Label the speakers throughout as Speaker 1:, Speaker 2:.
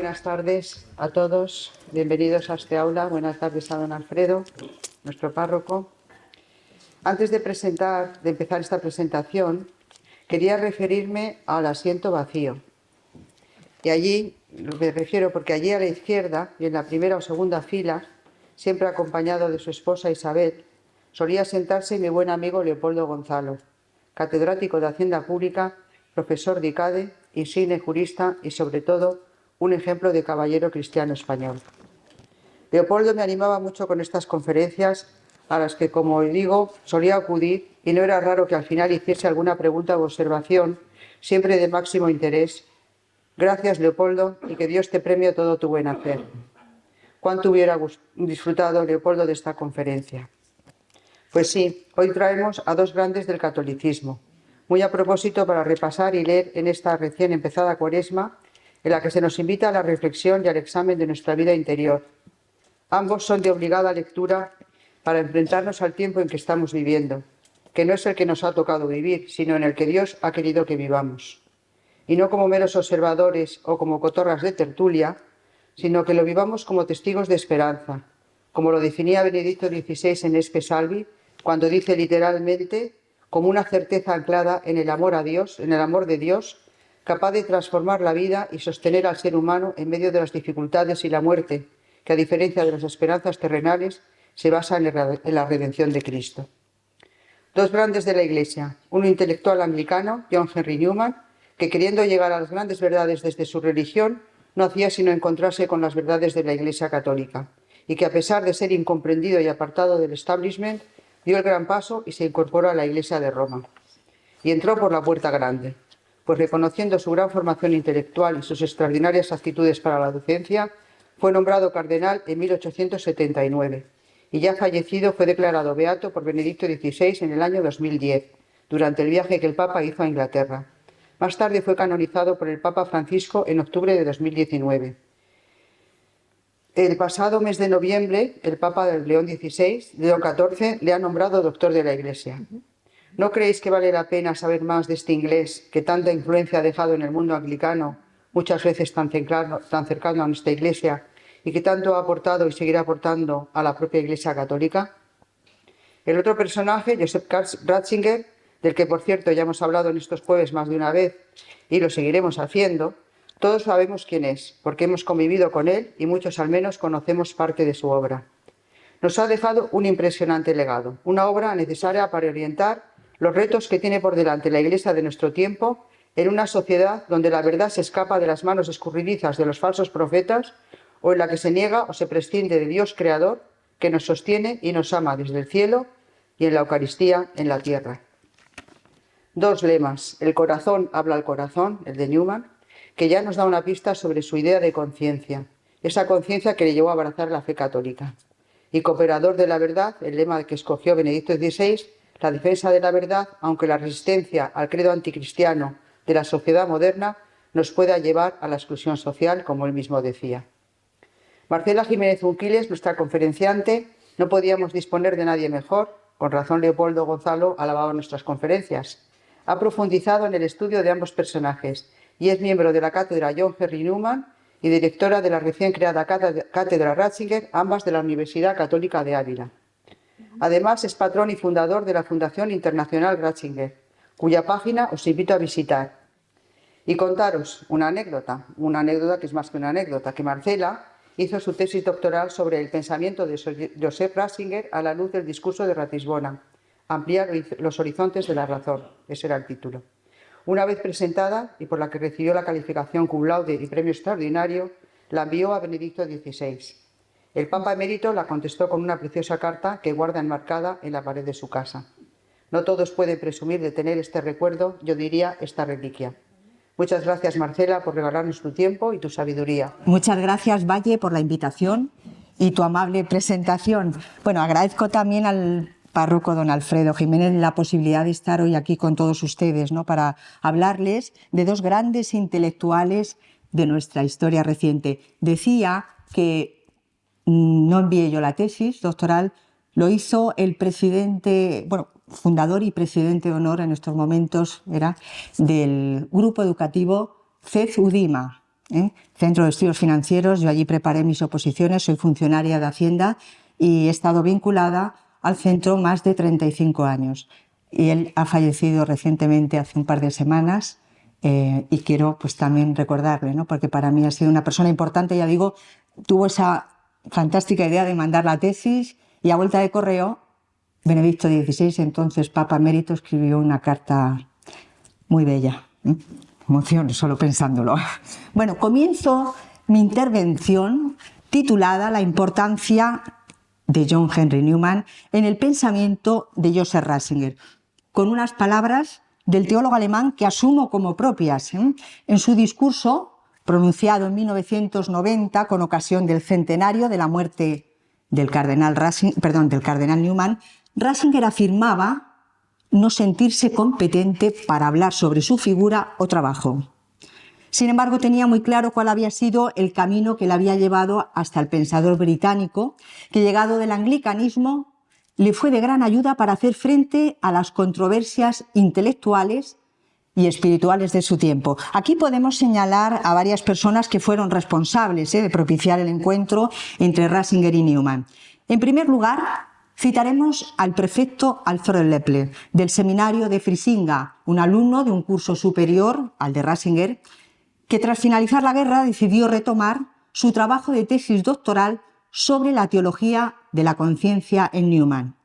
Speaker 1: buenas tardes a todos. Bienvenidos a este aula. Buenas tardes a don Alfredo, nuestro párroco. Antes de empezar esta presentación, quería referirme al asiento vacío. Y allí, me refiero porque allí a la izquierda, y en la primera o segunda fila, siempre acompañado de su esposa Isabel, solía sentarse mi buen amigo Leopoldo Gonzalo, catedrático de Hacienda Pública, profesor de ICADE, insigne jurista y, sobre todo, un ejemplo de caballero cristiano español. Leopoldo me animaba mucho con estas conferencias, a las que, como digo, solía acudir, y no era raro que al final hiciese alguna pregunta u observación, siempre de máximo interés. Gracias, Leopoldo, y que Dios te premie todo tu buen hacer. ¿Cuánto hubiera disfrutado Leopoldo de esta conferencia? Pues sí, hoy traemos a dos grandes del catolicismo, muy a propósito para repasar y leer en esta recién empezada Cuaresma, en la que se nos invita a la reflexión y al examen de nuestra vida interior. Ambos son de obligada lectura para enfrentarnos al tiempo en que estamos viviendo, que no es el que nos ha tocado vivir, sino en el que Dios ha querido que vivamos. Y no como meros observadores o como cotorras de tertulia, sino que lo vivamos como testigos de esperanza, como lo definía Benedicto XVI en Espe Salvi, cuando dice literalmente, como una certeza anclada en el amor a Dios, en el amor de Dios, capaz de transformar la vida y sostener al ser humano en medio de las dificultades y la muerte, que a diferencia de las esperanzas terrenales, se basa en la redención de Cristo. Dos grandes de la Iglesia, un intelectual anglicano, John Henry Newman, que queriendo llegar a las grandes verdades desde su religión, no hacía sino encontrarse con las verdades de la Iglesia católica, y que a pesar de ser incomprendido y apartado del establishment, dio el gran paso y se incorporó a la Iglesia de Roma. Y entró por la puerta grande, pues reconociendo su gran formación intelectual y sus extraordinarias aptitudes para la docencia, fue nombrado cardenal en 1879, y ya fallecido fue declarado beato por Benedicto XVI en el año 2010, durante el viaje que el Papa hizo a Inglaterra. Más tarde fue canonizado por el Papa Francisco en octubre de 2019. El pasado mes de noviembre, el Papa León XIV, le ha nombrado doctor de la Iglesia. ¿No creéis que vale la pena saber más de este inglés que tanta influencia ha dejado en el mundo anglicano, muchas veces tan cercano a nuestra Iglesia, y que tanto ha aportado y seguirá aportando a la propia Iglesia católica? El otro personaje, Joseph Ratzinger, del que por cierto ya hemos hablado en estos jueves más de una vez y lo seguiremos haciendo, todos sabemos quién es, porque hemos convivido con él y muchos al menos conocemos parte de su obra. Nos ha dejado un impresionante legado, una obra necesaria para orientar los retos que tiene por delante la Iglesia de nuestro tiempo en una sociedad donde la verdad se escapa de las manos escurridizas de los falsos profetas o en la que se niega o se prescinde de Dios creador que nos sostiene y nos ama desde el cielo y en la Eucaristía en la tierra. Dos lemas, el corazón habla al corazón, el de Newman, que ya nos da una pista sobre su idea de conciencia, esa conciencia que le llevó a abrazar la fe católica. Y cooperador de la verdad, el lema que escogió Benedicto XVI, la defensa de la verdad, aunque la resistencia al credo anticristiano de la sociedad moderna nos pueda llevar a la exclusión social, como él mismo decía. Marcela Jiménez Unquiles, nuestra conferenciante, no podíamos disponer de nadie mejor, con razón Leopoldo Gonzalo alababa nuestras conferencias. Ha profundizado en el estudio de ambos personajes y es miembro de la cátedra John Henry Newman y directora de la recién creada cátedra Ratzinger, ambas de la Universidad Católica de Ávila. Además, es patrón y fundador de la Fundación Internacional Ratzinger, cuya página os invito a visitar. Y contaros una anécdota que es más que una anécdota, que Marcela hizo su tesis doctoral sobre el pensamiento de Joseph Ratzinger a la luz del discurso de Ratisbona, ampliar los horizontes de la razón, ese era el título. Una vez presentada, y por la que recibió la calificación cum laude y premio extraordinario, la envió a Benedicto XVI. El Papa emérito la contestó con una preciosa carta que guarda enmarcada en la pared de su casa. No todos pueden presumir de tener este recuerdo, yo diría esta reliquia. Muchas gracias, Marcela, por regalarnos tu tiempo y tu sabiduría.
Speaker 2: Muchas gracias, Valle, por la invitación y tu amable presentación. Bueno, agradezco también al párroco don Alfredo Jiménez la posibilidad de estar hoy aquí con todos ustedes, ¿no?, para hablarles de dos grandes intelectuales de nuestra historia reciente. Decía que no envié yo la tesis doctoral, lo hizo el presidente, fundador y presidente de honor en estos momentos, era del grupo educativo CEZ Udima, Centro de Estudios Financieros. Yo allí preparé mis oposiciones, soy funcionaria de Hacienda y he estado vinculada al centro más de 35 años. Y él ha fallecido recientemente, hace un par de semanas, y quiero pues también recordarle, ¿no? Porque para mí ha sido una persona importante. Ya digo, tuvo esa fantástica idea de mandar la tesis y a vuelta de correo, Benedicto XVI, entonces Papa Emérito, escribió una carta muy bella. Emoción solo pensándolo. Bueno, comienzo mi intervención titulada La importancia de John Henry Newman en el pensamiento de Joseph Ratzinger, con unas palabras del teólogo alemán que asumo como propias. En su discurso, pronunciado en 1990 con ocasión del centenario de la muerte del cardenal Newman, Ratzinger afirmaba no sentirse competente para hablar sobre su figura o trabajo. Sin embargo, tenía muy claro cuál había sido el camino que le había llevado hasta el pensador británico, que llegado del anglicanismo le fue de gran ayuda para hacer frente a las controversias intelectuales y espirituales de su tiempo. Aquí podemos señalar a varias personas que fueron responsables de propiciar el encuentro entre Ratzinger y Newman. En primer lugar, citaremos al prefecto Alfred Lepple, del seminario de Frisinga, un alumno de un curso superior al de Ratzinger, que tras finalizar la guerra decidió retomar su trabajo de tesis doctoral sobre la teología de la conciencia en Newman.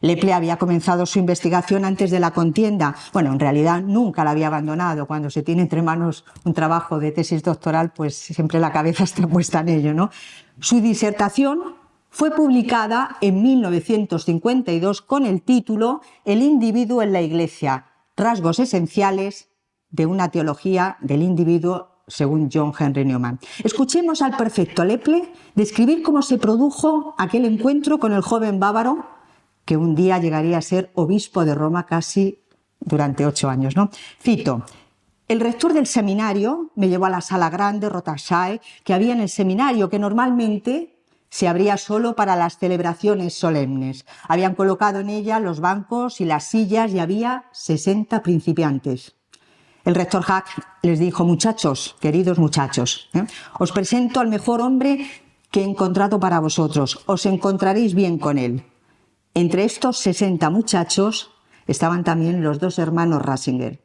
Speaker 2: Lepple había comenzado su investigación antes de la contienda. Bueno, en realidad nunca la había abandonado. Cuando se tiene entre manos un trabajo de tesis doctoral, pues siempre la cabeza está puesta en ello, ¿no? Su disertación fue publicada en 1952 con el título El individuo en la Iglesia, rasgos esenciales de una teología del individuo según John Henry Newman. Escuchemos al prefecto Lepple describir cómo se produjo aquel encuentro con el joven bávaro que un día llegaría a ser obispo de Roma casi durante 8 años, ¿no? Cito: el rector del seminario me llevó a la sala grande, Rotashae, que había en el seminario, que normalmente se abría solo para las celebraciones solemnes. Habían colocado en ella los bancos y las sillas y había 60 principiantes. El rector Hack les dijo: muchachos, queridos muchachos, os presento al mejor hombre que he encontrado para vosotros. Os encontraréis bien con él. Entre estos 60 muchachos estaban también los 2 hermanos Ratzinger.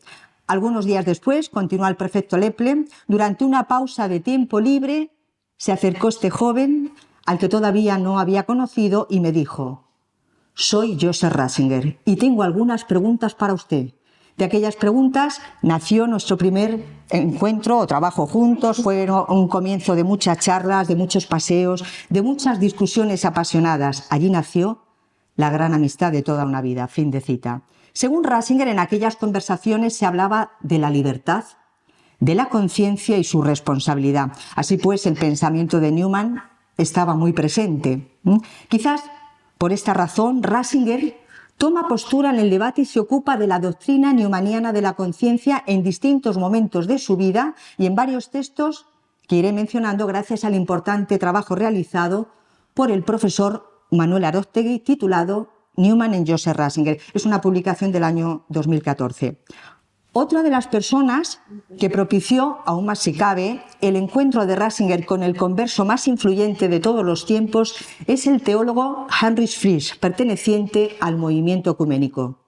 Speaker 2: Algunos días después, continúa el prefecto Lepple, durante una pausa de tiempo libre, se acercó este joven al que todavía no había conocido y me dijo: soy Joseph Ratzinger y tengo algunas preguntas para usted. De aquellas preguntas nació nuestro primer encuentro o trabajo juntos. Fue un comienzo de muchas charlas, de muchos paseos, de muchas discusiones apasionadas. Allí nació la gran amistad de toda una vida. Fin de cita. Según Ratzinger, en aquellas conversaciones se hablaba de la libertad, de la conciencia y su responsabilidad. Así pues, el pensamiento de Newman estaba muy presente. Quizás por esta razón Ratzinger toma postura en el debate y se ocupa de la doctrina newmaniana de la conciencia en distintos momentos de su vida y en varios textos que iré mencionando gracias al importante trabajo realizado por el profesor Manuel Aróstegui, titulado Newman en Joseph Ratzinger. Es una publicación del año 2014. Otra de las personas que propició, aún más si cabe, el encuentro de Ratzinger con el converso más influyente de todos los tiempos es el teólogo Heinrich Fries, perteneciente al movimiento ecuménico.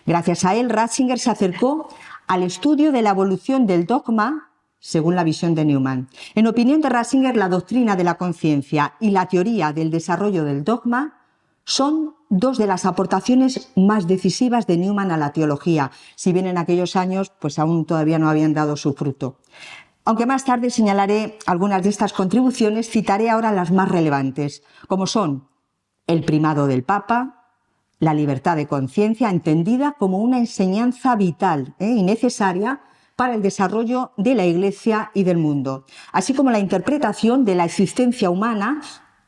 Speaker 2: Gracias a él, Ratzinger se acercó al estudio de la evolución del dogma según la visión de Newman. En opinión de Ratzinger, la doctrina de la conciencia y la teoría del desarrollo del dogma son 2 de las aportaciones más decisivas de Newman a la teología, si bien en aquellos años pues aún todavía no habían dado su fruto. Aunque más tarde señalaré algunas de estas contribuciones, citaré ahora las más relevantes, como son el primado del Papa, la libertad de conciencia entendida como una enseñanza vital y necesaria para el desarrollo de la Iglesia y del mundo, así como la interpretación de la existencia humana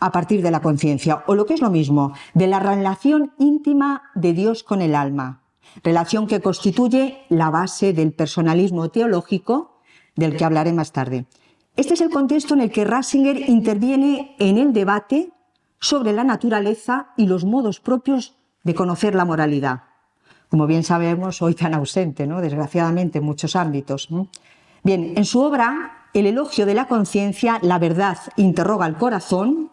Speaker 2: a partir de la conciencia, o lo que es lo mismo, de la relación íntima de Dios con el alma, relación que constituye la base del personalismo teológico del que hablaré más tarde. Este es el contexto en el que Ratzinger interviene en el debate sobre la naturaleza y los modos propios de conocer la moralidad. Como bien sabemos, hoy tan ausente, ¿no? Desgraciadamente, en muchos ámbitos. Bien, en su obra El elogio de la conciencia, la verdad interroga al corazón,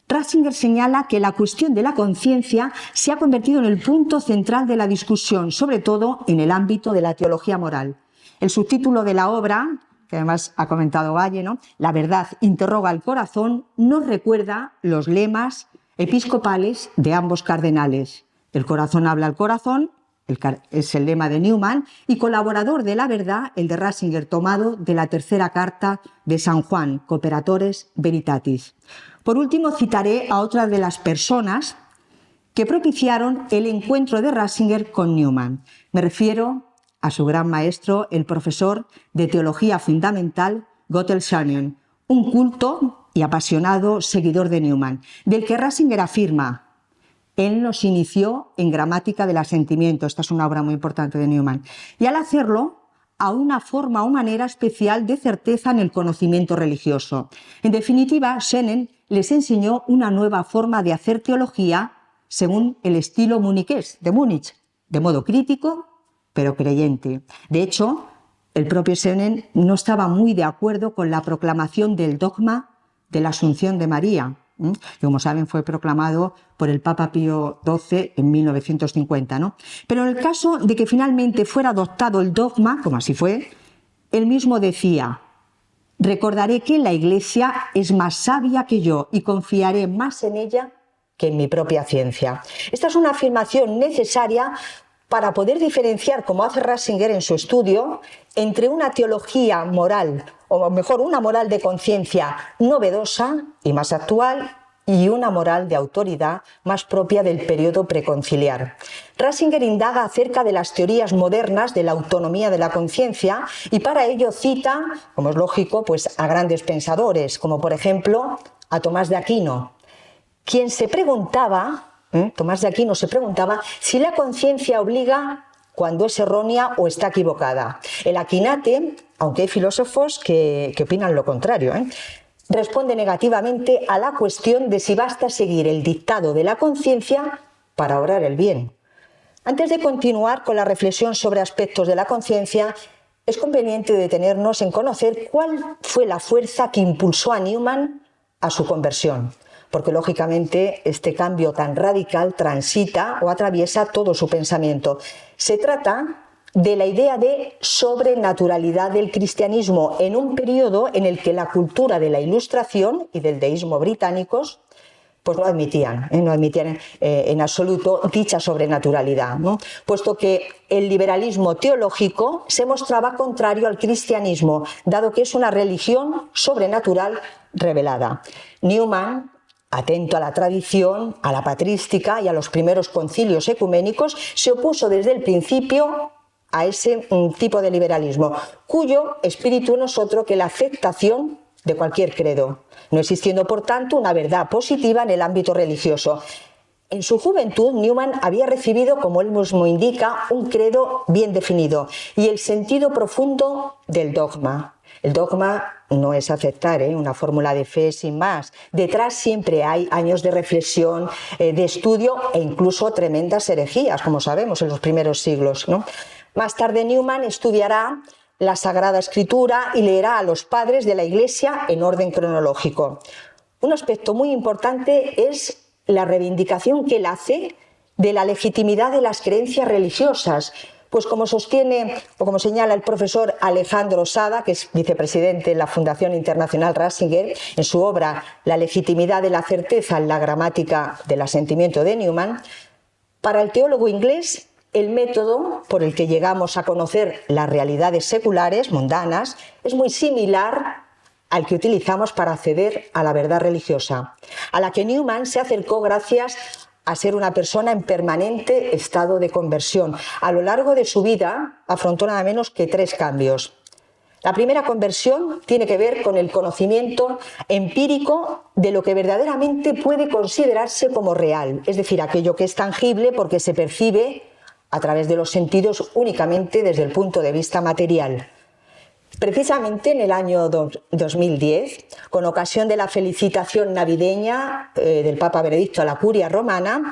Speaker 2: Ratzinger señala que la cuestión de la conciencia se ha convertido en el punto central de la discusión, sobre todo en el ámbito de la teología moral. El subtítulo de la obra, que además ha comentado Valle, ¿no?, La verdad interroga al corazón, nos recuerda los lemas episcopales de ambos cardenales. El corazón habla al corazón, es el lema de Newman, y colaborador de la verdad, el de Ratzinger, tomado de la tercera carta de San Juan, Cooperatores Veritatis. Por último, citaré a otra de las personas que propiciaron el encuentro de Ratzinger con Newman. Me refiero a su gran maestro, el profesor de Teología Fundamental, Gotthelf Schannen, un culto y apasionado seguidor de Newman, del que Ratzinger afirma: él nos inició en gramática del asentimiento, esta es una obra muy importante de Newman, y al hacerlo a una forma o manera especial de certeza en el conocimiento religioso. En definitiva, Schannen les enseñó una nueva forma de hacer teología según el estilo muniqués de Múnich, de modo crítico pero creyente. De hecho, el propio Schannen no estaba muy de acuerdo con la proclamación del dogma de la Asunción de María, que, como saben, fue proclamado por el Papa Pío XII en 1950, ¿no? Pero en el caso de que finalmente fuera adoptado el dogma, como así fue, él mismo decía: recordaré que la Iglesia es más sabia que yo y confiaré más en ella que en mi propia ciencia. Esta es una afirmación necesaria para poder diferenciar, como hace Ratzinger en su estudio, entre una teología moral, o mejor, una moral de conciencia novedosa y más actual, y una moral de autoridad más propia del periodo preconciliar. Ratzinger indaga acerca de las teorías modernas de la autonomía de la conciencia y para ello cita, como es lógico, pues a grandes pensadores, como por ejemplo a Tomás de Aquino, quien se preguntaba, Tomás de Aquino se preguntaba si la conciencia obliga cuando es errónea o está equivocada. El aquinate, aunque hay filósofos que opinan lo contrario, responde negativamente a la cuestión de si basta seguir el dictado de la conciencia para obrar el bien. Antes de continuar con la reflexión sobre aspectos de la conciencia, es conveniente detenernos en conocer cuál fue la fuerza que impulsó a Newman a su conversión, porque lógicamente este cambio tan radical transita o atraviesa todo su pensamiento. Se trata de la idea de sobrenaturalidad del cristianismo en un periodo en el que la cultura de la Ilustración y del deísmo británicos pues no admitían en absoluto dicha sobrenaturalidad, ¿no? Puesto que el liberalismo teológico se mostraba contrario al cristianismo, dado que es una religión sobrenatural revelada. Newman, atento a la tradición, a la patrística y a los primeros concilios ecuménicos, se opuso desde el principio a ese tipo de liberalismo, cuyo espíritu no es otro que la aceptación de cualquier credo, no existiendo por tanto una verdad positiva en el ámbito religioso. En su juventud, Newman había recibido, como él mismo indica, un credo bien definido y el sentido profundo del dogma. El dogma no es aceptar una fórmula de fe sin más. Detrás siempre hay años de reflexión, de estudio e incluso tremendas herejías, como sabemos, en los primeros siglos, ¿no? Más tarde Newman estudiará la Sagrada Escritura y leerá a los padres de la Iglesia en orden cronológico. Un aspecto muy importante es la reivindicación que él hace de la legitimidad de las creencias religiosas, pues como sostiene o como señala el profesor Alejandro Sada, que es vicepresidente de la Fundación Internacional Ratzinger, en su obra La legitimidad de la certeza en la gramática del asentimiento de Newman, para el teólogo inglés el método por el que llegamos a conocer las realidades seculares, mundanas, es muy similar al que utilizamos para acceder a la verdad religiosa, a la que Newman se acercó gracias a ser una persona en permanente estado de conversión. A lo largo de su vida afrontó nada menos que 3 cambios. La primera conversión tiene que ver con el conocimiento empírico de lo que verdaderamente puede considerarse como real, es decir, aquello que es tangible porque se percibe a través de los sentidos únicamente desde el punto de vista material. Precisamente en el año 2010, con ocasión de la felicitación navideña del Papa Benedicto a la Curia Romana,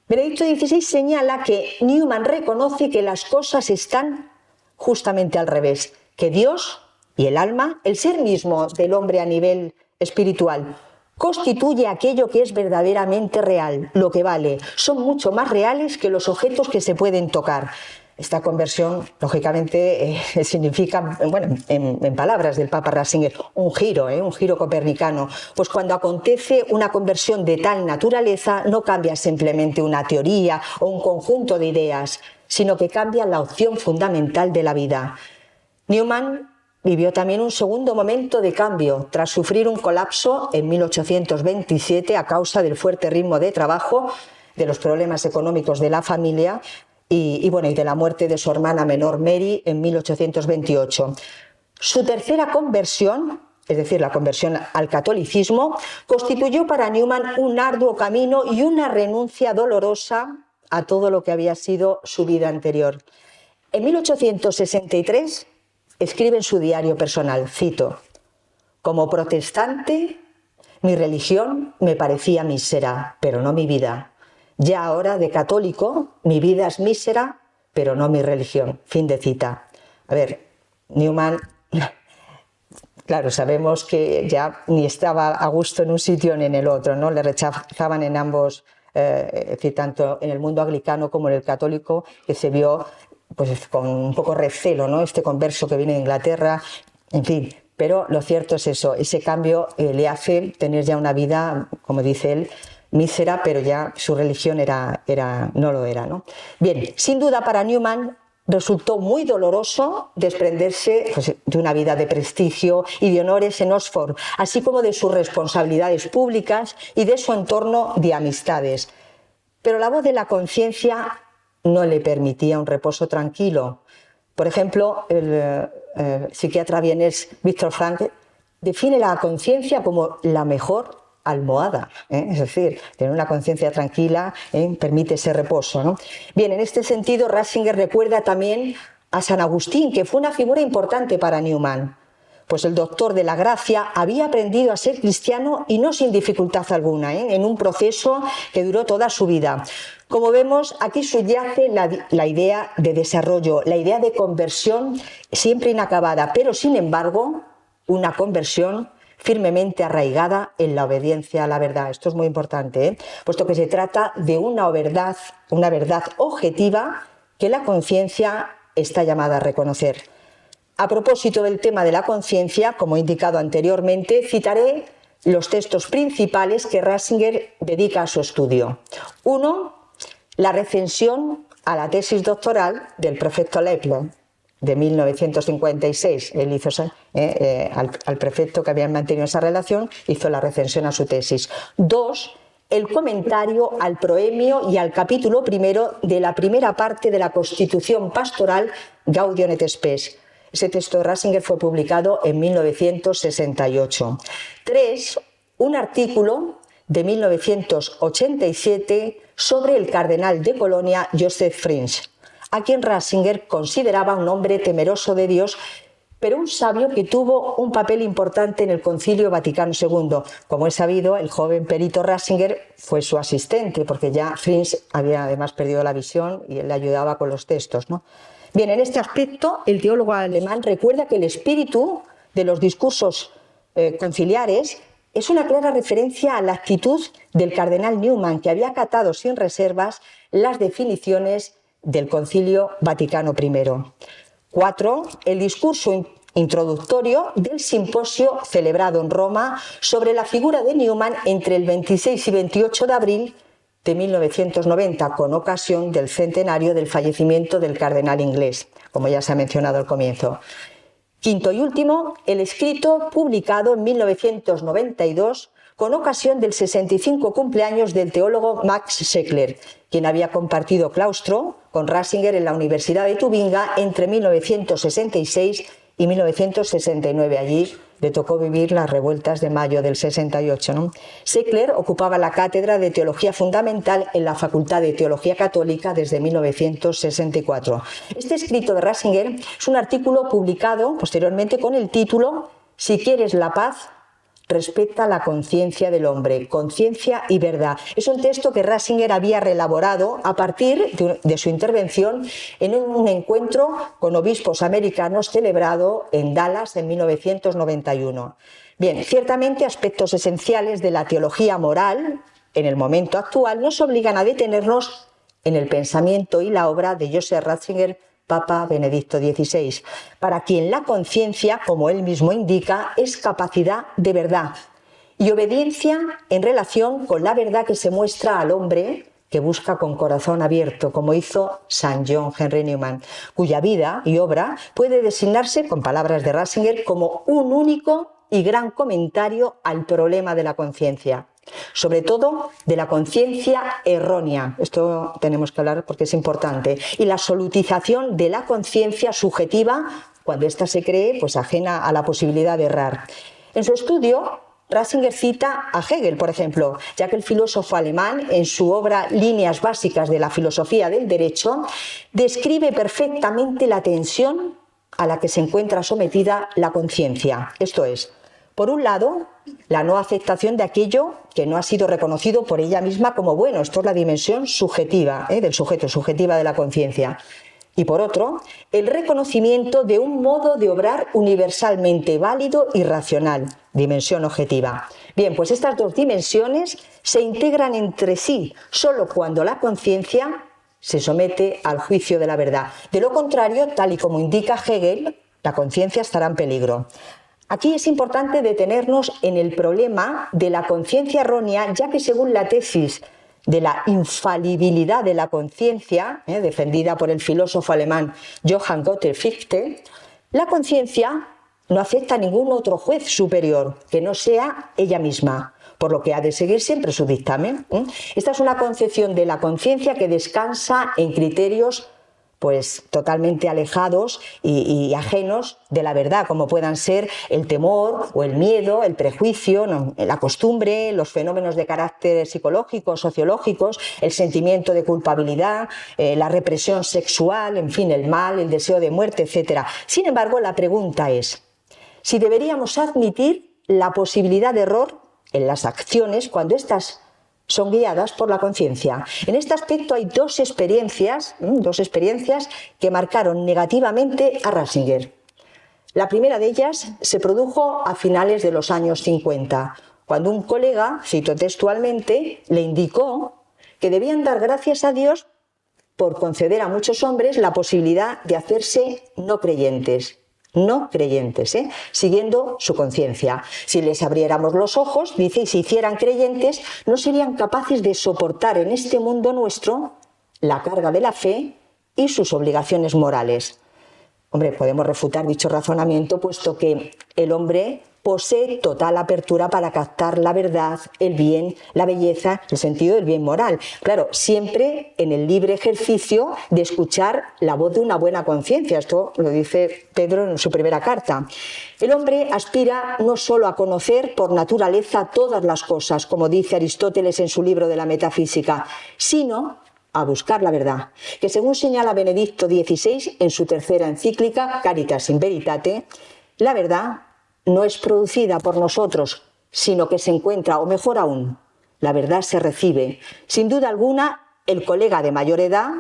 Speaker 2: Benedicto XVI señala que Newman reconoce que las cosas están justamente al revés, que Dios y el alma, el ser mismo del hombre a nivel espiritual, constituye aquello que es verdaderamente real, lo que vale. Son mucho más reales que los objetos que se pueden tocar. Esta conversión, lógicamente, significa, bueno, en palabras del Papa Ratzinger, un giro copernicano. Pues cuando acontece una conversión de tal naturaleza, no cambia simplemente una teoría o un conjunto de ideas, sino que cambia la opción fundamental de la vida. Newman vivió también un segundo momento de cambio tras sufrir un colapso en 1827 a causa del fuerte ritmo de trabajo, de los problemas económicos de la familia y de la muerte de su hermana menor Mary en 1828. Su tercera conversión, es decir, la conversión al catolicismo, constituyó para Newman un arduo camino y una renuncia dolorosa a todo lo que había sido su vida anterior. En 1863 escribe en su diario personal, cito: «Como protestante, mi religión me parecía mísera, pero no mi vida. Ya ahora, de católico, mi vida es mísera, pero no mi religión». Fin de cita. A ver, Newman, claro, sabemos que ya ni estaba a gusto en un sitio ni en el otro, ¿no? Le rechazaban en ambos, tanto en el mundo anglicano como en el católico, que se vio pues con un poco recelo, ¿no? Este converso que viene de Inglaterra, en fin. Pero lo cierto es eso, ese cambio le hace tener ya una vida, como dice él, mísera, pero ya su religión no lo era, ¿no? Bien, sin duda para Newman resultó muy doloroso desprenderse pues, de una vida de prestigio y de honores en Oxford, así como de sus responsabilidades públicas y de su entorno de amistades. Pero la voz de la conciencia no le permitía un reposo tranquilo. Por ejemplo, el psiquiatra vienés Viktor Frankl define la conciencia como la mejor almohada, es decir, tener una conciencia tranquila permite ese reposo, ¿no? Bien, en este sentido, Ratzinger recuerda también a San Agustín, que fue una figura importante para Newman, pues el doctor de la gracia había aprendido a ser cristiano y no sin dificultad alguna, en un proceso que duró toda su vida. Como vemos, aquí subyace la idea de desarrollo, la idea de conversión siempre inacabada, pero sin embargo, una conversión firmemente arraigada en la obediencia a la verdad. Esto es muy importante, puesto que se trata de una verdad objetiva que la conciencia está llamada a reconocer. A propósito del tema de la conciencia, como he indicado anteriormente, citaré los textos principales que Ratzinger dedica a su estudio. Uno, la recensión a la tesis doctoral del prefecto Lepler, de 1956. Él hizo al prefecto que habían mantenido esa relación, hizo la recensión a su tesis. Dos, el comentario al proemio y al capítulo primero de la primera parte de la Constitución Pastoral Gaudium et Spes. Ese texto de Ratzinger fue publicado en 1968. 3. Un artículo de 1987 sobre el cardenal de Colonia Joseph Frinz, a quien Ratzinger consideraba un hombre temeroso de Dios, pero un sabio que tuvo un papel importante en el Concilio Vaticano II. Como es sabido, el joven perito Ratzinger fue su asistente, porque ya Frinz había además perdido la visión y él le ayudaba con los textos, ¿no? Bien, en este aspecto, el teólogo alemán recuerda que el espíritu de los discursos conciliares es una clara referencia a la actitud del cardenal Newman, que había acatado sin reservas las definiciones del Concilio Vaticano I. 4. El discurso introductorio del simposio celebrado en Roma sobre la figura de Newman entre el 26 y 28 de abril de 1990, con ocasión del centenario del fallecimiento del cardenal inglés, como ya se ha mencionado al comienzo. 5. y último, el escrito publicado en 1992 con ocasión del 65 cumpleaños del teólogo Max Scheckler, quien había compartido claustro con Ratzinger en la Universidad de Tubinga entre 1966 y 1969. Allí le tocó vivir las revueltas de mayo del 68, ¿no? Scheckler ocupaba la cátedra de Teología Fundamental en la Facultad de Teología Católica desde 1964. Este escrito de Ratzinger es un artículo publicado posteriormente con el título «Si quieres la paz, respecta a la conciencia del hombre, conciencia y verdad. Es un texto que Ratzinger había reelaborado a partir de su intervención en un encuentro con obispos americanos celebrado en Dallas en 1991. Bien, ciertamente aspectos esenciales de la teología moral en el momento actual nos obligan a detenernos en el pensamiento y la obra de Joseph Ratzinger, Papa Benedicto XVI, para quien la conciencia, como él mismo indica, es capacidad de verdad y obediencia en relación con la verdad que se muestra al hombre que busca con corazón abierto, como hizo San John Henry Newman, cuya vida y obra puede designarse, con palabras de Ratzinger, como un único y gran comentario al problema de la conciencia, sobre todo de la conciencia errónea, esto tenemos que hablar porque es importante, y la absolutización de la conciencia subjetiva cuando ésta se cree pues ajena a la posibilidad de errar. En su estudio, Ratzinger cita a Hegel, por ejemplo, ya que el filósofo alemán, en su obra Líneas básicas de la filosofía del derecho, describe perfectamente la tensión a la que se encuentra sometida la conciencia, esto es, por un lado, la no aceptación de aquello que no ha sido reconocido por ella misma como bueno. Esto es la dimensión subjetiva, del sujeto, subjetiva de la conciencia. Y por otro, el reconocimiento de un modo de obrar universalmente válido y racional, dimensión objetiva. Bien, pues estas dos dimensiones se integran entre sí solo cuando la conciencia se somete al juicio de la verdad. De lo contrario, tal y como indica Hegel, la conciencia estará en peligro. Aquí es importante detenernos en el problema de la conciencia errónea, ya que según la tesis de la infalibilidad de la conciencia, defendida por el filósofo alemán Johann Gottlieb Fichte, la conciencia no acepta a ningún otro juez superior que no sea ella misma, por lo que ha de seguir siempre su dictamen. Esta es una concepción de la conciencia que descansa en criterios pues totalmente alejados y ajenos de la verdad, como puedan ser el temor o el miedo, el prejuicio, la costumbre, los fenómenos de carácter psicológico, sociológicos, el sentimiento de culpabilidad, la represión sexual, en fin, el mal, el deseo de muerte, etc. Sin embargo, la pregunta es si deberíamos admitir la posibilidad de error en las acciones cuando éstas son guiadas por la conciencia. En este aspecto hay dos experiencias que marcaron negativamente a Ratzinger. La primera de ellas se produjo a finales de los años 50, cuando un colega, cito textualmente, le indicó que debían dar gracias a Dios por conceder a muchos hombres la posibilidad de hacerse no creyentes, siguiendo su conciencia. Si les abriéramos los ojos, dice, y se hicieran creyentes, no serían capaces de soportar en este mundo nuestro la carga de la fe y sus obligaciones morales. Hombre, podemos refutar dicho razonamiento, puesto que el hombre posee total apertura para captar la verdad, el bien, la belleza, el sentido del bien moral. Claro, siempre en el libre ejercicio de escuchar la voz de una buena conciencia. Esto lo dice Pedro en su primera carta. El hombre aspira no solo a conocer por naturaleza todas las cosas, como dice Aristóteles en su libro de la Metafísica, sino a buscar la verdad, que según señala Benedicto XVI en su tercera encíclica, Caritas in Veritate, la verdad no es producida por nosotros, sino que se encuentra, o mejor aún, la verdad se recibe. Sin duda alguna, el colega de mayor edad,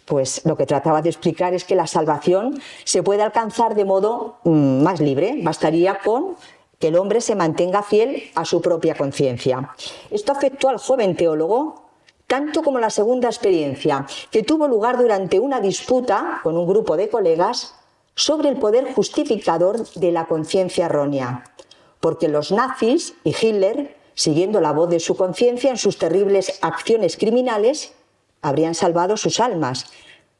Speaker 2: pues lo que trataba de explicar es que la salvación se puede alcanzar de modo más libre. Bastaría con que el hombre se mantenga fiel a su propia conciencia. Esto afectó al joven teólogo, tanto como la segunda experiencia, que tuvo lugar durante una disputa con un grupo de colegas sobre el poder justificador de la conciencia errónea, porque los nazis y Hitler, siguiendo la voz de su conciencia en sus terribles acciones criminales, habrían salvado sus almas.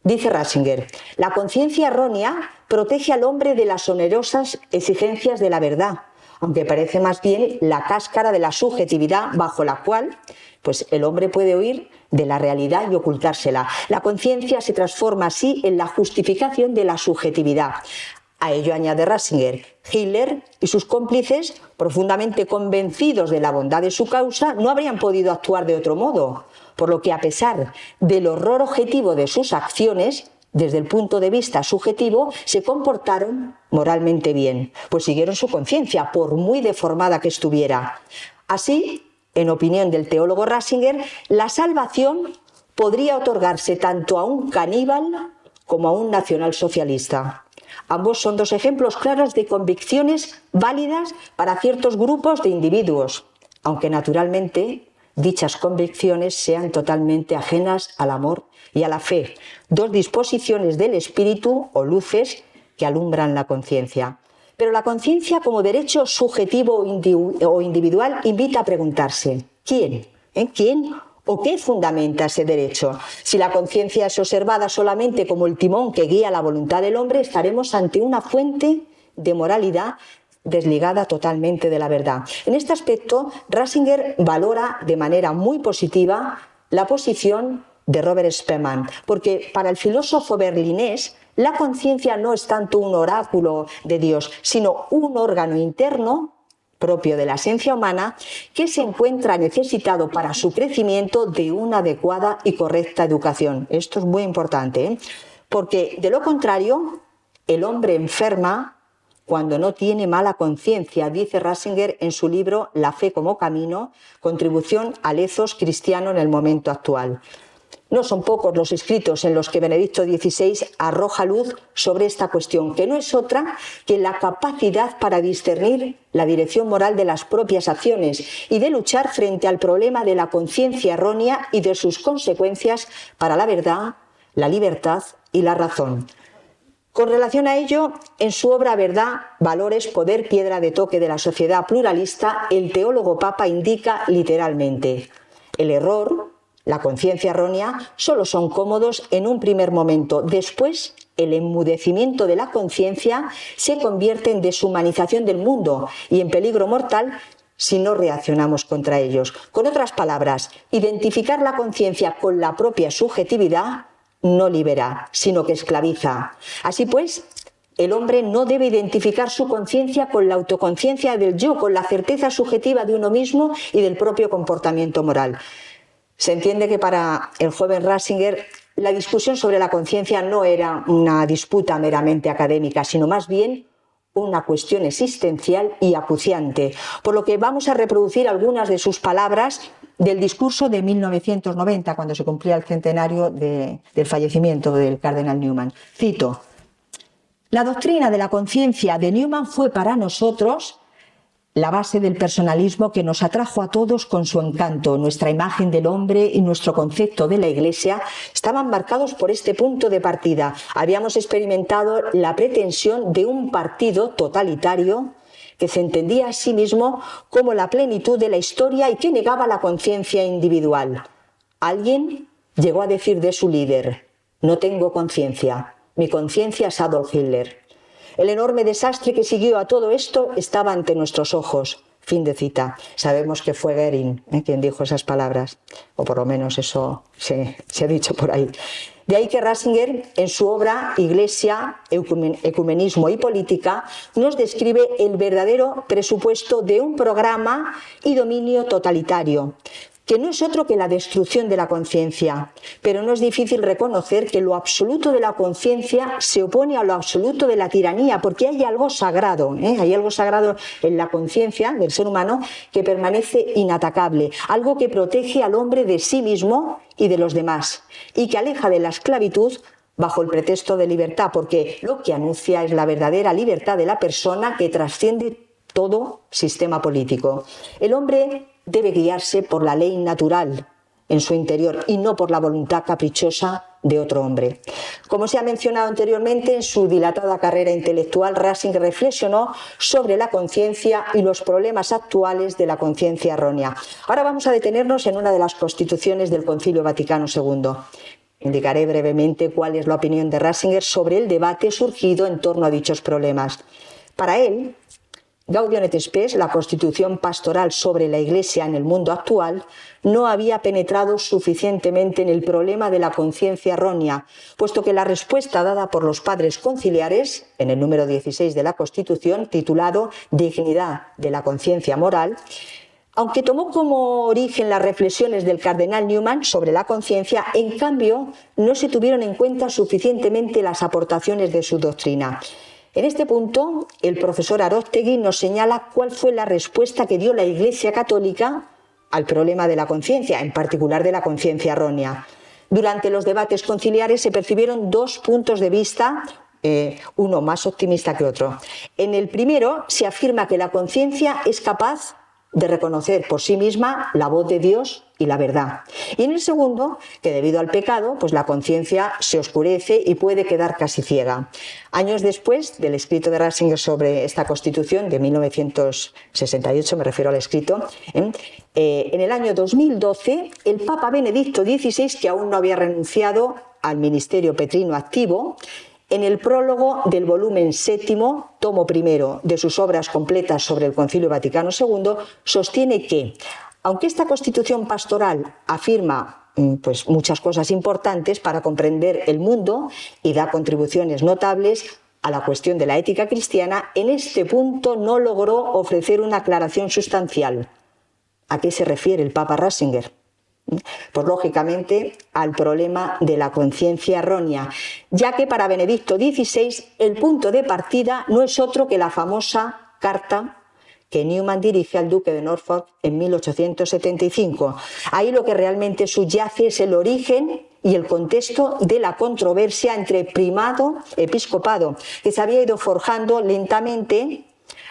Speaker 2: Dice Ratzinger, la conciencia errónea protege al hombre de las onerosas exigencias de la verdad, aunque parece más bien la cáscara de la subjetividad bajo la cual pues el hombre puede huir de la realidad y ocultársela. La conciencia se transforma así en la justificación de la subjetividad. A ello añade Ratzinger, Hitler y sus cómplices, profundamente convencidos de la bondad de su causa, no habrían podido actuar de otro modo, por lo que a pesar del horror objetivo de sus acciones, desde el punto de vista subjetivo, se comportaron moralmente bien, pues siguieron su conciencia, por muy deformada que estuviera. Así, en opinión del teólogo Ratzinger, la salvación podría otorgarse tanto a un caníbal como a un nacionalsocialista. Ambos son dos ejemplos claros de convicciones válidas para ciertos grupos de individuos, aunque naturalmente dichas convicciones sean totalmente ajenas al amor y a la fe, dos disposiciones del espíritu o luces que alumbran la conciencia. Pero la conciencia como derecho subjetivo o individual invita a preguntarse: ¿quién? ¿Quién o qué fundamenta ese derecho? Si la conciencia es observada solamente como el timón que guía la voluntad del hombre, estaremos ante una fuente de moralidad desligada totalmente de la verdad. En este aspecto, Ratzinger valora de manera muy positiva la posición de Robert Spemann, porque para el filósofo berlinés la conciencia no es tanto un oráculo de Dios, sino un órgano interno propio de la esencia humana que se encuentra necesitado para su crecimiento de una adecuada y correcta educación. Esto es muy importante, porque de lo contrario, el hombre enferma cuando no tiene mala conciencia, dice Ratzinger en su libro La fe como camino, contribución al ethos cristiano en el momento actual. No son pocos los escritos en los que Benedicto XVI arroja luz sobre esta cuestión, que no es otra que la capacidad para discernir la dirección moral de las propias acciones y de luchar frente al problema de la conciencia errónea y de sus consecuencias para la verdad, la libertad y la razón. Con relación a ello, en su obra Verdad, Valores, Poder, Piedra de Toque de la Sociedad Pluralista, el teólogo papa indica literalmente: el error, la conciencia errónea, solo son cómodos en un primer momento. Después, el enmudecimiento de la conciencia se convierte en deshumanización del mundo y en peligro mortal si no reaccionamos contra ellos. Con otras palabras, identificar la conciencia con la propia subjetividad no libera, sino que esclaviza. Así pues, el hombre no debe identificar su conciencia con la autoconciencia del yo, con la certeza subjetiva de uno mismo y del propio comportamiento moral. Se entiende que para el joven Ratzinger la discusión sobre la conciencia no era una disputa meramente académica, sino más bien una cuestión existencial y acuciante, por lo que vamos a reproducir algunas de sus palabras del discurso de 1990, cuando se cumplía el centenario del fallecimiento del cardenal Newman. Cito: la doctrina de la conciencia de Newman fue para nosotros la base del personalismo que nos atrajo a todos con su encanto. Nuestra imagen del hombre y nuestro concepto de la Iglesia estaban marcados por este punto de partida. Habíamos experimentado la pretensión de un partido totalitario que se entendía a sí mismo como la plenitud de la historia y que negaba la conciencia individual. Alguien llegó a decir de su líder: no tengo conciencia, mi conciencia es Adolf Hitler. El enorme desastre que siguió a todo esto estaba ante nuestros ojos. Fin de cita. Sabemos que fue Goering quien dijo esas palabras, o por lo menos eso se ha dicho por ahí. De ahí que Ratzinger, en su obra Iglesia, Ecumenismo y Política, nos describe el verdadero presupuesto de un programa y dominio totalitario, que no es otro que la destrucción de la conciencia. Pero no es difícil reconocer que lo absoluto de la conciencia se opone a lo absoluto de la tiranía, porque hay algo sagrado, hay algo sagrado en la conciencia del ser humano que permanece inatacable, algo que protege al hombre de sí mismo y de los demás, y que aleja de la esclavitud bajo el pretexto de libertad, porque lo que anuncia es la verdadera libertad de la persona que trasciende todo sistema político. El hombre debe guiarse por la ley natural en su interior y no por la voluntad caprichosa de otro hombre. Como se ha mencionado anteriormente, en su dilatada carrera intelectual, Ratzinger reflexionó sobre la conciencia y los problemas actuales de la conciencia errónea. Ahora vamos a detenernos en una de las constituciones del Concilio Vaticano II. Indicaré brevemente cuál es la opinión de Ratzinger sobre el debate surgido en torno a dichos problemas. Para él, Gaudium et Spes, la constitución pastoral sobre la Iglesia en el mundo actual, no había penetrado suficientemente en el problema de la conciencia errónea, puesto que la respuesta dada por los padres conciliares, en el número 16 de la Constitución, titulado Dignidad de la conciencia moral, Aunque tomó como origen las reflexiones del cardenal Newman sobre la conciencia, en cambio no se tuvieron en cuenta suficientemente las aportaciones de su doctrina. En este punto, el profesor Aróstegui nos señala cuál fue la respuesta que dio la Iglesia Católica al problema de la conciencia, en particular de la conciencia errónea. Durante los debates conciliares se percibieron dos puntos de vista, uno más optimista que otro. En el primero se afirma que la conciencia es capaz de reconocer por sí misma la voz de Dios y la verdad. Y en el segundo, que debido al pecado, pues la conciencia se oscurece y puede quedar casi ciega. Años después del escrito de Ratzinger sobre esta Constitución, de 1968, me refiero al escrito, en el año 2012, el Papa Benedicto XVI, que aún no había renunciado al ministerio petrino activo, en el prólogo del volumen séptimo, tomo primero, de sus obras completas sobre el Concilio Vaticano II, sostiene que, aunque esta Constitución pastoral afirma pues, muchas cosas importantes para comprender el mundo y da contribuciones notables a la cuestión de la ética cristiana, en este punto no logró ofrecer una aclaración sustancial. ¿A qué se refiere el Papa Ratzinger? Pues lógicamente al problema de la conciencia errónea, ya que para Benedicto XVI el punto de partida no es otro que la famosa carta que Newman dirige al duque de Norfolk en 1875. Ahí lo que realmente subyace es el origen y el contexto de la controversia entre primado-episcopado, que se había ido forjando lentamente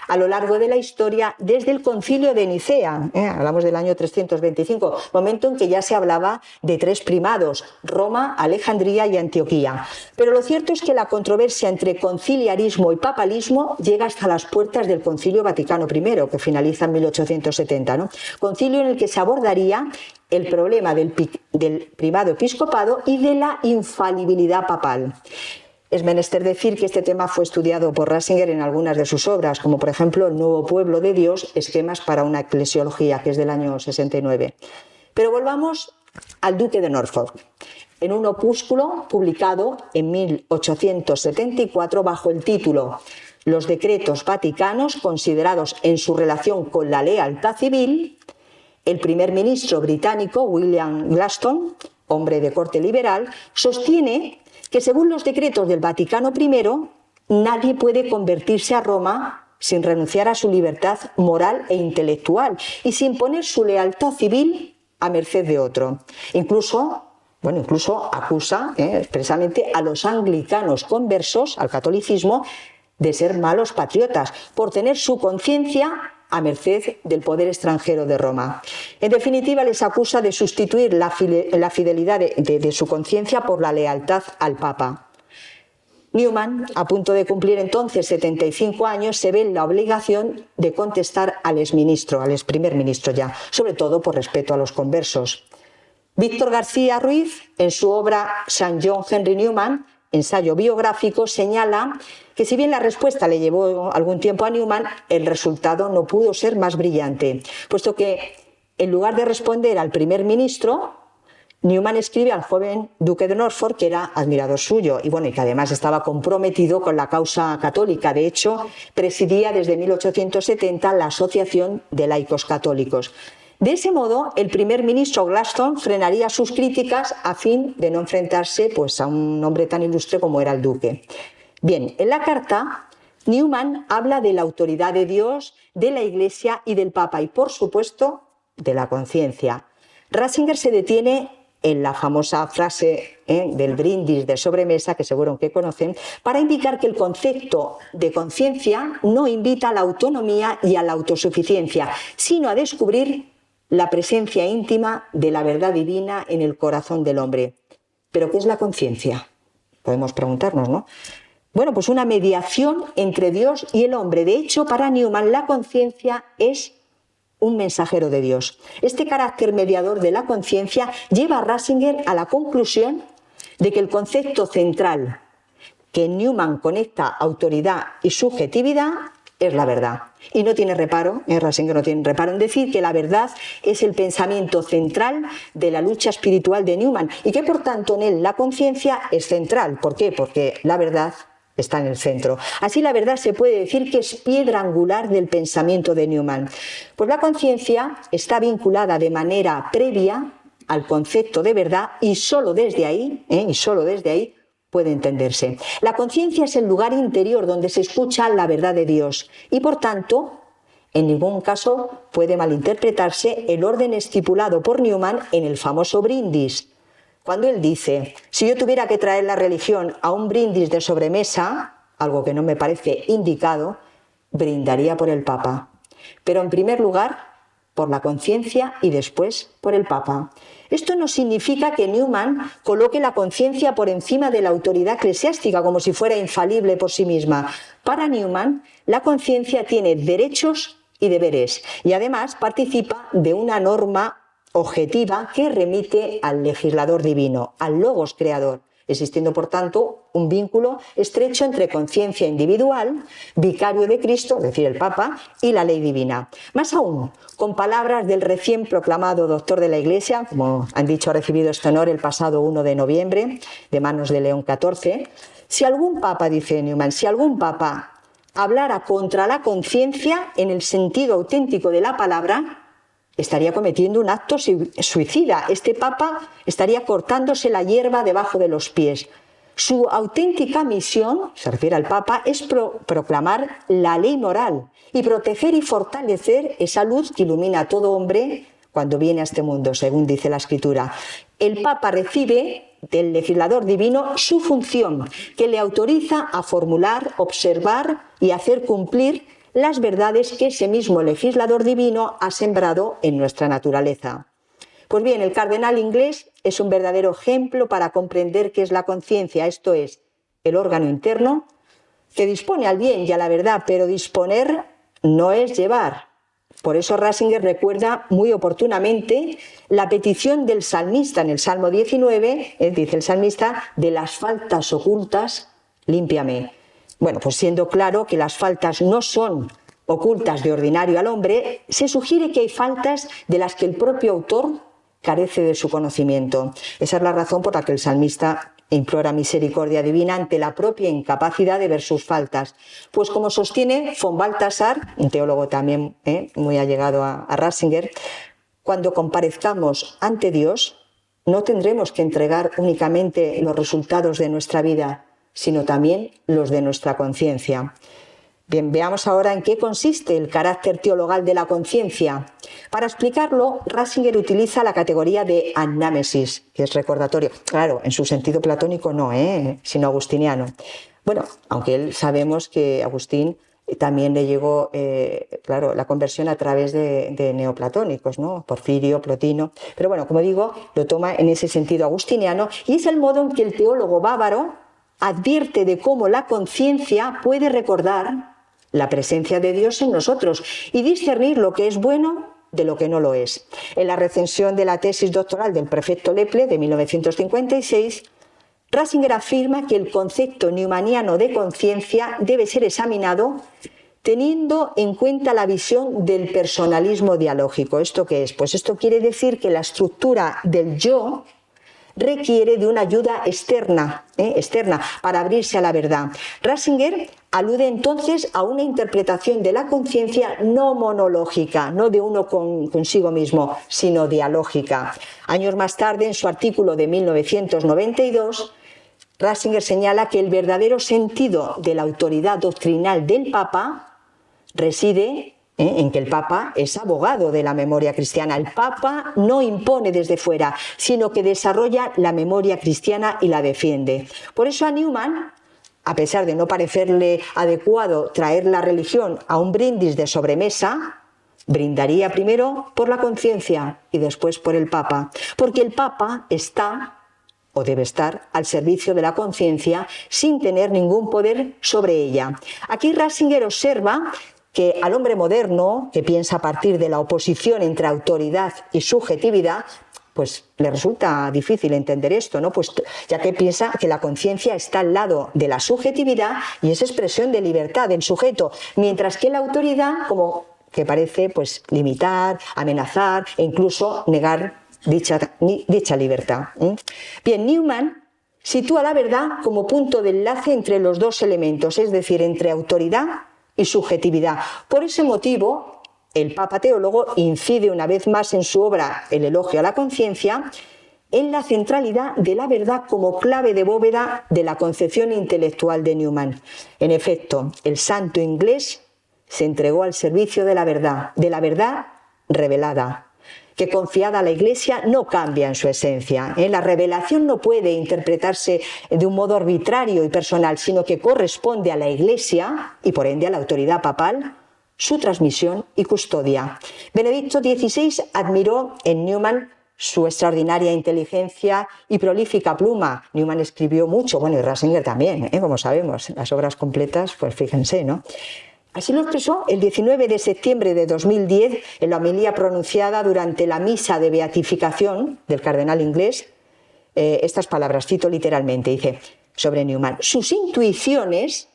Speaker 2: a lo largo de la historia desde el Concilio de Nicea, hablamos del año 325, momento en que ya se hablaba de tres primados, Roma, Alejandría y Antioquía. Pero lo cierto es que la controversia entre conciliarismo y papalismo llega hasta las puertas del Concilio Vaticano I, que finaliza en 1870, ¿no? Concilio en el que se abordaría el problema del primado episcopado y de la infalibilidad papal. Es menester decir que este tema fue estudiado por Ratzinger en algunas de sus obras, como por ejemplo El nuevo pueblo de Dios, esquemas para una eclesiología, que es del año 69. Pero volvamos al duque de Norfolk. En un opúsculo publicado en 1874 bajo el título Los decretos vaticanos considerados en su relación con la lealtad civil, el primer ministro británico William Gladstone, hombre de corte liberal, sostiene que según los decretos del Vaticano I, nadie puede convertirse a Roma sin renunciar a su libertad moral e intelectual y sin poner su lealtad civil a merced de otro. Incluso acusa expresamente a los anglicanos conversos al catolicismo de ser malos patriotas por tener su conciencia a merced del poder extranjero de Roma. En definitiva, les acusa de sustituir la fidelidad de su conciencia por la lealtad al Papa. Newman, a punto de cumplir entonces 75 años, se ve en la obligación de contestar al exprimer ministro ya, sobre todo por respeto a los conversos. Víctor García Ruiz, en su obra St. John Henry Newman, ensayo biográfico, señala que si bien la respuesta le llevó algún tiempo a Newman, el resultado no pudo ser más brillante, puesto que en lugar de responder al primer ministro, Newman escribe al joven duque de Norfolk, que era admirador suyo y que además estaba comprometido con la causa católica. De hecho, presidía desde 1870 la Asociación de Laicos Católicos. De ese modo, el primer ministro Gladstone frenaría sus críticas a fin de no enfrentarse a un hombre tan ilustre como era el duque. Bien, en la carta, Newman habla de la autoridad de Dios, de la Iglesia y del Papa y, por supuesto, de la conciencia. Ratzinger se detiene en la famosa frase del brindis de sobremesa, que seguro que conocen, para indicar que el concepto de conciencia no invita a la autonomía y a la autosuficiencia, sino a descubrir la presencia íntima de la verdad divina en el corazón del hombre. ¿Pero qué es la conciencia? Podemos preguntarnos, ¿no? Bueno, pues una mediación entre Dios y el hombre. De hecho, para Newman, la conciencia es un mensajero de Dios. Este carácter mediador de la conciencia lleva a Ratzinger a la conclusión de que el concepto central que Newman conecta autoridad y subjetividad es la verdad. Y no tiene reparo, Ratzinger no tiene reparo en decir que la verdad es el pensamiento central de la lucha espiritual de Newman y que por tanto en él la conciencia es central. ¿Por qué? Porque la verdad está en el centro. Así la verdad se puede decir que es piedra angular del pensamiento de Newman. Pues la conciencia está vinculada de manera previa al concepto de verdad y solo desde ahí puede entenderse. La conciencia es el lugar interior donde se escucha la verdad de Dios y por tanto en ningún caso puede malinterpretarse el orden estipulado por Newman en el famoso brindis. Cuando él dice, si yo tuviera que traer la religión a un brindis de sobremesa, algo que no me parece indicado, brindaría por el Papa. Pero en primer lugar, por la conciencia y después por el Papa. Esto no significa que Newman coloque la conciencia por encima de la autoridad eclesiástica como si fuera infalible por sí misma. Para Newman, la conciencia tiene derechos y deberes y además participa de una norma objetiva que remite al legislador divino, al logos creador, existiendo por tanto un vínculo estrecho entre conciencia individual, vicario de Cristo, es decir, el Papa, y la ley divina. Más aún, con palabras del recién proclamado doctor de la Iglesia, como han dicho, ha recibido este honor el pasado 1 de noviembre, de manos de León XIV, si algún Papa, dice Newman, si algún Papa hablara contra la conciencia en el sentido auténtico de la palabra, estaría cometiendo un acto suicida. Este Papa estaría cortándose la hierba debajo de los pies. Su auténtica misión, se refiere al Papa, es proclamar la ley moral y proteger y fortalecer esa luz que ilumina a todo hombre cuando viene a este mundo, según dice la Escritura. El Papa recibe del legislador divino su función, que le autoriza a formular, observar y hacer cumplir las verdades que ese mismo legislador divino ha sembrado en nuestra naturaleza. Pues bien, el cardenal inglés es un verdadero ejemplo para comprender qué es la conciencia, esto es, el órgano interno que dispone al bien y a la verdad, pero disponer no es llevar. Por eso Ratzinger recuerda muy oportunamente la petición del salmista en el Salmo 19, dice el salmista, de las faltas ocultas, límpiame. Bueno, pues siendo claro que las faltas no son ocultas de ordinario al hombre, se sugiere que hay faltas de las que el propio autor carece de su conocimiento. Esa es la razón por la que el salmista implora misericordia divina ante la propia incapacidad de ver sus faltas. Pues como sostiene von Balthasar, un teólogo también muy allegado a Ratzinger, cuando comparezcamos ante Dios, no tendremos que entregar únicamente los resultados de nuestra vida, sino también los de nuestra conciencia. Bien, veamos ahora en qué consiste el carácter teologal de la conciencia. Para explicarlo, Ratzinger utiliza la categoría de annámesis, que es recordatorio. Claro, en su sentido platónico no, sino agustiniano. Bueno, aunque sabemos que Agustín también le llegó, la conversión a través de neoplatónicos, ¿no? Porfirio, Plotino. Pero bueno, como digo, lo toma en ese sentido agustiniano y es el modo en que el teólogo bávaro advierte de cómo la conciencia puede recordar la presencia de Dios en nosotros y discernir lo que es bueno de lo que no lo es. En la recensión de la tesis doctoral del prefecto Leple de 1956, Ratzinger afirma que el concepto newmaniano de conciencia debe ser examinado teniendo en cuenta la visión del personalismo dialógico. ¿Esto qué es? Pues esto quiere decir que la estructura del yo requiere de una ayuda externa para abrirse a la verdad. Ratzinger alude entonces a una interpretación de la conciencia no monológica, no de uno consigo mismo, sino dialógica. Años más tarde, en su artículo de 1992, Ratzinger señala que el verdadero sentido de la autoridad doctrinal del Papa reside en que el Papa es abogado de la memoria cristiana. El Papa no impone desde fuera, sino que desarrolla la memoria cristiana y la defiende. Por eso a Newman, a pesar de no parecerle adecuado traer la religión a un brindis de sobremesa, brindaría primero por la conciencia y después por el Papa, porque el Papa está o debe estar al servicio de la conciencia sin tener ningún poder sobre ella. Aquí Ratzinger observa que al hombre moderno, que piensa a partir de la oposición entre autoridad y subjetividad, pues le resulta difícil entender esto, ¿no? Pues ya que piensa que la conciencia está al lado de la subjetividad y es expresión de libertad del sujeto, mientras que la autoridad, como que parece pues limitar, amenazar e incluso negar dicha libertad. Bien, Newman sitúa la verdad como punto de enlace entre los dos elementos, es decir, entre autoridad y subjetividad. Por ese motivo, el Papa teólogo incide una vez más en su obra El elogio a la conciencia en la centralidad de la verdad como clave de bóveda de la concepción intelectual de Newman. En efecto, el santo inglés se entregó al servicio de la verdad revelada, que confiada a la Iglesia no cambia en su esencia. La revelación no puede interpretarse de un modo arbitrario y personal, sino que corresponde a la Iglesia y por ende a la autoridad papal su transmisión y custodia. Benedicto XVI admiró en Newman su extraordinaria inteligencia y prolífica pluma. Newman escribió mucho, bueno, y Ratzinger también, como sabemos, las obras completas, pues fíjense, ¿no? Así lo expresó el 19 de septiembre de 2010 en la homilía pronunciada durante la misa de beatificación del cardenal inglés. Estas palabras, cito literalmente, dice sobre Newman: sus intuiciones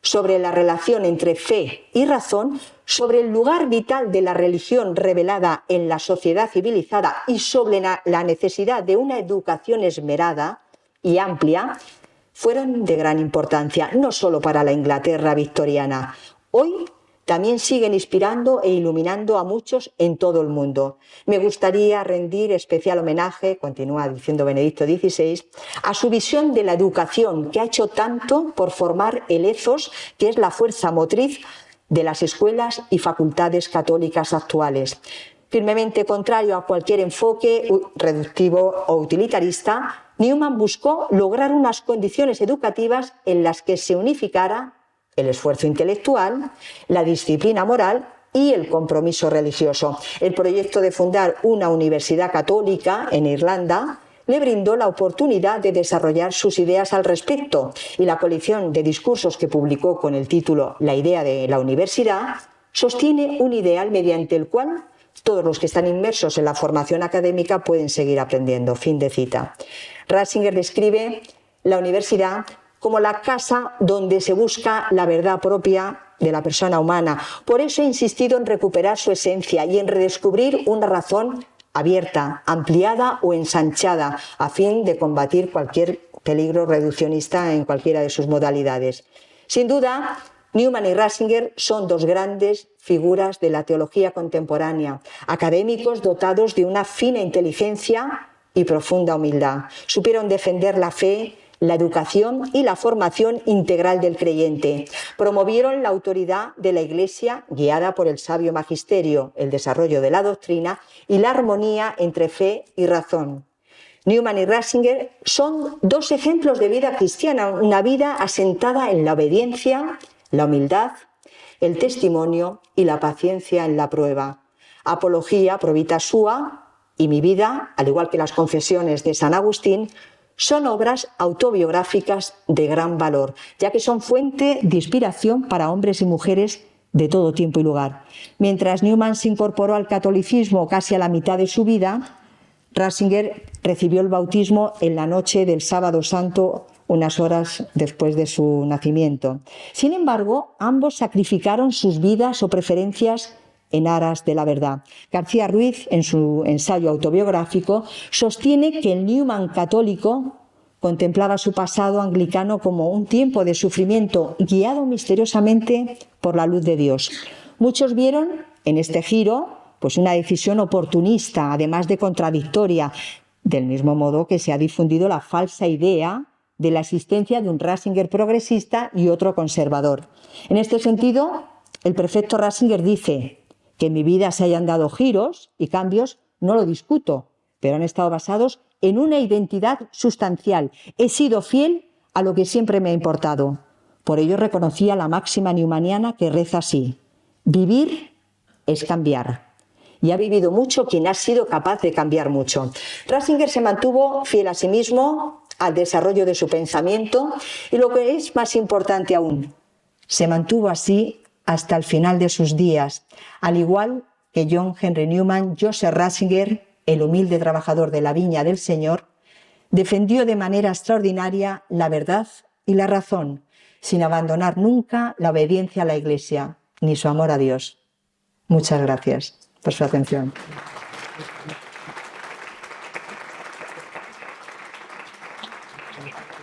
Speaker 2: sobre la relación entre fe y razón, sobre el lugar vital de la religión revelada en la sociedad civilizada y sobre la necesidad de una educación esmerada y amplia, fueron de gran importancia, no solo para la Inglaterra victoriana. Hoy también siguen inspirando e iluminando a muchos en todo el mundo. Me gustaría rendir especial homenaje, continúa diciendo Benedicto XVI, a su visión de la educación, que ha hecho tanto por formar el ethos, que es la fuerza motriz de las escuelas y facultades católicas actuales. Firmemente contrario a cualquier enfoque reductivo o utilitarista, Newman buscó lograr unas condiciones educativas en las que se unificara el esfuerzo intelectual, la disciplina moral y el compromiso religioso. El proyecto de fundar una universidad católica en Irlanda le brindó la oportunidad de desarrollar sus ideas al respecto, y la colección de discursos que publicó con el título La idea de la universidad sostiene un ideal mediante el cual todos los que están inmersos en la formación académica pueden seguir aprendiendo. Fin de cita. Ratzinger describe la universidad como la casa donde se busca la verdad propia de la persona humana. Por eso he insistido en recuperar su esencia y en redescubrir una razón abierta, ampliada o ensanchada, a fin de combatir cualquier peligro reduccionista en cualquiera de sus modalidades. Sin duda, Newman y Ratzinger son dos grandes figuras de la teología contemporánea, académicos dotados de una fina inteligencia y profunda humildad. Supieron defender la fe, la educación y la formación integral del creyente. Promovieron la autoridad de la Iglesia, guiada por el sabio magisterio, el desarrollo de la doctrina y la armonía entre fe y razón. Newman y Ratzinger son dos ejemplos de vida cristiana, una vida asentada en la obediencia, la humildad, el testimonio y la paciencia en la prueba. Apología pro vita sua y Mi vida, al igual que las confesiones de San Agustín, son obras autobiográficas de gran valor, ya que son fuente de inspiración para hombres y mujeres de todo tiempo y lugar. Mientras Newman se incorporó al catolicismo casi a la mitad de su vida, Ratzinger recibió el bautismo en la noche del Sábado Santo, unas horas después de su nacimiento. Sin embargo, ambos sacrificaron sus vidas o preferencias en aras de la verdad. García Ruiz, en su ensayo autobiográfico, sostiene que el Newman católico contemplaba su pasado anglicano como un tiempo de sufrimiento guiado misteriosamente por la luz de Dios. Muchos vieron en este giro pues una decisión oportunista, además de contradictoria, del mismo modo que se ha difundido la falsa idea de la existencia de un Ratzinger progresista y otro conservador. En este sentido, el prefecto Ratzinger dice que en mi vida se hayan dado giros y cambios, no lo discuto, pero han estado basados en una identidad sustancial. He sido fiel a lo que siempre me ha importado. Por ello reconocía la máxima newmaniana que reza así: vivir es cambiar. Y ha vivido mucho quien ha sido capaz de cambiar mucho. Ratzinger se mantuvo fiel a sí mismo, al desarrollo de su pensamiento, y lo que es más importante aún, se mantuvo así hasta el final de sus días, al igual que John Henry Newman. Joseph Ratzinger, el humilde trabajador de la viña del Señor, defendió de manera extraordinaria la verdad y la razón, sin abandonar nunca la obediencia a la Iglesia ni su amor a Dios. Muchas gracias por su atención.
Speaker 3: conocimiento.